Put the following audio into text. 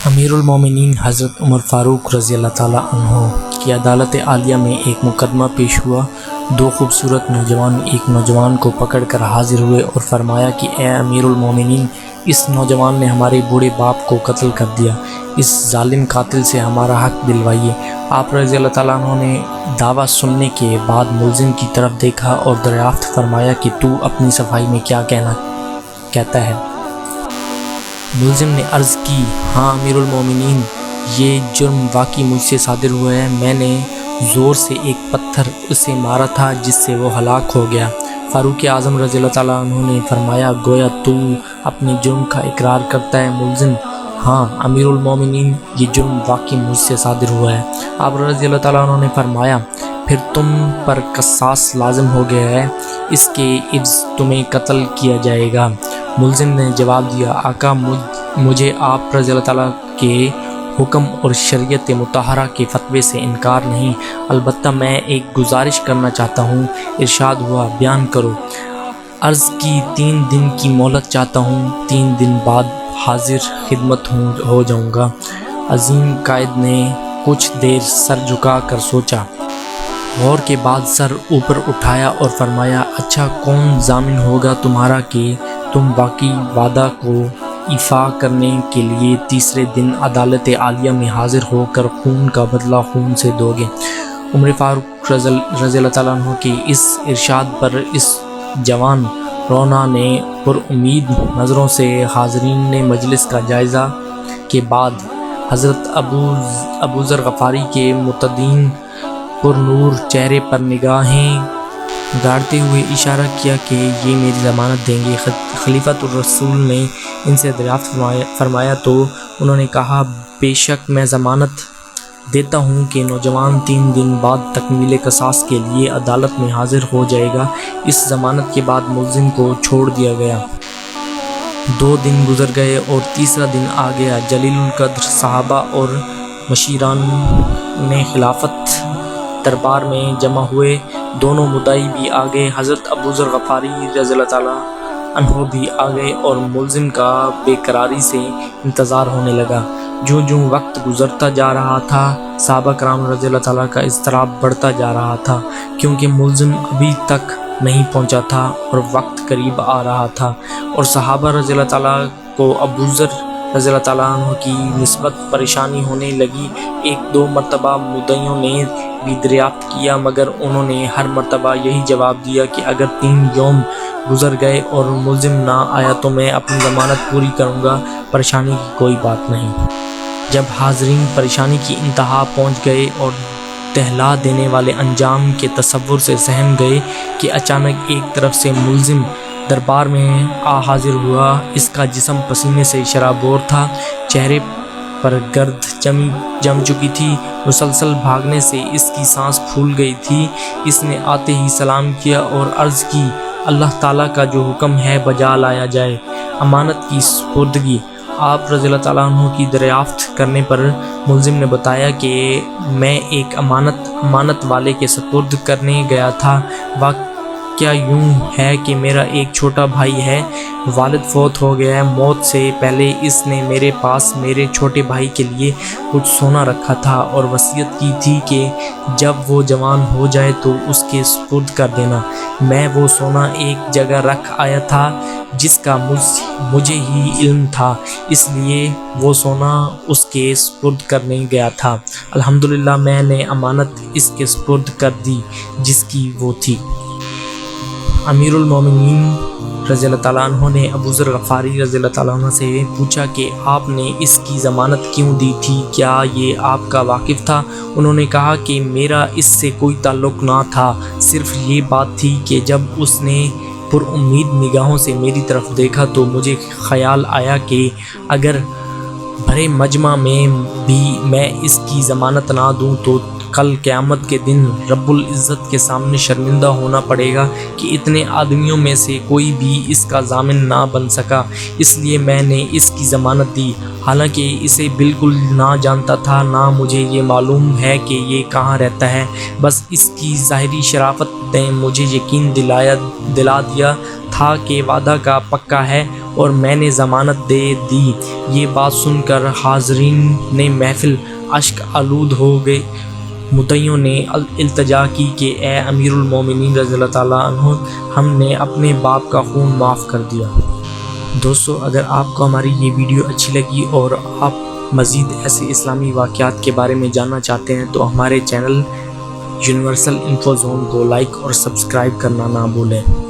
امیر المومنین حضرت عمر فاروق رضی اللہ تعالیٰ عنہ کی عدالت عالیہ میں ایک مقدمہ پیش ہوا۔ دو خوبصورت نوجوان ایک نوجوان کو پکڑ کر حاضر ہوئے اور فرمایا کہ اے امیر المومنین، اس نوجوان نے ہمارے بوڑھے باپ کو قتل کر دیا، اس ظالم قاتل سے ہمارا حق دلوائیے۔ آپ رضی اللہ تعالیٰ عنہ نے دعویٰ سننے کے بعد ملزم کی طرف دیکھا اور دریافت فرمایا کہ تو اپنی صفائی میں کیا کہتا ہے؟ ملزم نے عرض کی، ہاں امیر المومنین، یہ جرم واقعی مجھ سے صادر ہوا ہے۔ میں نے زور سے ایک پتھر اسے مارا تھا جس سے وہ ہلاک ہو گیا۔ فاروق اعظم رضی اللہ تعالیٰ عنہ نے فرمایا، گویا تو اپنے جرم کا اقرار کرتا ہے؟ ملزم، ہاں امیر المومنین، یہ جرم واقعی مجھ سے صادر ہوا ہے۔ آپ رضی اللہ تعالیٰ عنہ نے فرمایا، پھر تم پر قصاص لازم ہو گیا ہے، اس کے عوض تمہیں قتل کیا جائے گا۔ ملزم نے جواب دیا، آقا مجھے آپ رضی اللہ تعالیٰ کے حکم اور شریعت مطہرہ کے فتوے سے انکار نہیں، البتہ میں ایک گزارش کرنا چاہتا ہوں۔ ارشاد ہوا، بیان کرو۔ عرض کی، 3 دن کی مہلت چاہتا ہوں، 3 دن بعد حاضر خدمت ہو جاؤں گا۔ عظیم قائد نے کچھ دیر سر جھکا کر سوچا، غور کے بعد سر اوپر اٹھایا اور فرمایا، اچھا کون ضامن ہوگا تمہارا کہ تم باقی وعدہ کو ایفا کرنے کے لیے تیسرے دن عدالت عالیہ میں حاضر ہو کر خون کا بدلہ خون سے دو گے؟ عمر فاروق رضی اللہ تعالیٰ عنہ کے اس ارشاد پر اس جوان رونا نے پر امید نظروں سے حاضرین نے مجلس کا جائزہ کے بعد حضرت ابو ذر غفاری کے متدین پر نور چہرے پر نگاہیں گاڑتے ہوئے اشارہ کیا کہ یہ میری ضمانت دیں گے۔ خلیفۃ الرسول نے ان سے دریافت فرمایا تو انہوں نے کہا، بے شک میں ضمانت دیتا ہوں کہ نوجوان 3 دن بعد تکمیل قصاص کے لیے عدالت میں حاضر ہو جائے گا۔ اس ضمانت کے بعد ملزم کو چھوڑ دیا گیا۔ 2 دن گزر گئے اور تیسرا دن آ گیا۔ جلیل القدر صحابہ اور مشیران نے خلافت دربار میں جمع ہوئے۔ دونوں مدعی بھی آ گئے، حضرت ابو ذر غفاری رضی اللہ تعالیٰ عنہ بھی آ گئے اور ملزم کا بے قراری سے انتظار ہونے لگا۔ جوں وقت گزرتا جا رہا تھا، صحابہ کرام رضی اللہ تعالیٰ کا اضطراب بڑھتا جا رہا تھا، کیونکہ ملزم ابھی تک نہیں پہنچا تھا اور وقت قریب آ رہا تھا، اور صحابہ رضی اللہ تعالیٰ کو ابو ذر رضی اللہ تعالیٰ عنہ کی نسبت پریشانی ہونے لگی۔ 1-2 مرتبہ مدعیوں نے بھی دریافت کیا، مگر انہوں نے ہر مرتبہ یہی جواب دیا کہ اگر 3 یوم گزر گئے اور ملزم نہ آیا تو میں اپنی ضمانت پوری کروں گا، پریشانی کی کوئی بات نہیں۔ جب حاضرین پریشانی کی انتہا پہنچ گئے اور دہلا دینے والے انجام کے تصور سے سہم گئے کہ اچانک ایک طرف سے ملزم دربار میں حاضر ہوا۔ اس کا جسم پسینے سے شرابور تھا، چہرے پر گرد جم چکی تھی، مسلسل بھاگنے سے اس کی سانس پھول گئی تھی۔ اس نے آتے ہی سلام کیا اور عرض کی، اللہ تعالیٰ کا جو حکم ہے بجا لایا جائے۔ امانت کی سپردگی۔ آپ رضی اللہ تعالیٰ عنہ کی دریافت کرنے پر ملزم نے بتایا کہ میں ایک امانت والے کے سپرد کرنے گیا تھا۔ واقعہ یوں ہے کہ میرا ایک چھوٹا بھائی ہے، والد فوت ہو گیا ہے۔ موت سے پہلے اس نے میرے پاس میرے چھوٹے بھائی کے لیے کچھ سونا رکھا تھا اور وصیت کی تھی کہ جب وہ جوان ہو جائے تو اس کے سپرد کر دینا۔ میں وہ سونا ایک جگہ رکھ آیا تھا جس کا مجھے ہی علم تھا، اس لیے وہ سونا اس کے سپرد کرنے گیا تھا۔ الحمدللہ میں نے امانت اس کے سپرد کر دی جس کی وہ تھی۔ امیر المومنین رضی اللہ تعالیٰ عنہ نے ابو ذر غفاری رضی اللہ تعالیٰ عنہ سے پوچھا کہ آپ نے اس کی ضمانت کیوں دی تھی؟ کیا یہ آپ کا واقف تھا؟ انہوں نے کہا کہ میرا اس سے کوئی تعلق نہ تھا، صرف یہ بات تھی کہ جب اس نے پر امید نگاہوں سے میری طرف دیکھا تو مجھے خیال آیا کہ اگر بھرے مجمع میں بھی میں اس کی ضمانت نہ دوں تو کل قیامت کے دن رب العزت کے سامنے شرمندہ ہونا پڑے گا کہ اتنے آدمیوں میں سے کوئی بھی اس کا ضامن نہ بن سکا، اس لیے میں نے اس کی ضمانت دی۔ حالانکہ اسے بالکل نہ جانتا تھا، نہ مجھے یہ معلوم ہے کہ یہ کہاں رہتا ہے، بس اس کی ظاہری شرافت نے مجھے یقین دلا دیا تھا تھا کہ وعدہ کا پکا ہے اور میں نے ضمانت دے دی۔ یہ بات سن کر حاضرین نے محفل اشک آلود ہو گئے۔ مدعیوں نے التجا کی کہ اے امیر المومنین رضی اللہ تعالیٰ عنہ، ہم نے اپنے باپ کا خون معاف کر دیا۔ دوستو، اگر آپ کو ہماری یہ ویڈیو اچھی لگی اور آپ مزید ایسے اسلامی واقعات کے بارے میں جاننا چاہتے ہیں تو ہمارے چینل یونیورسل انفو زون کو لائک اور سبسکرائب کرنا نہ بھولیں۔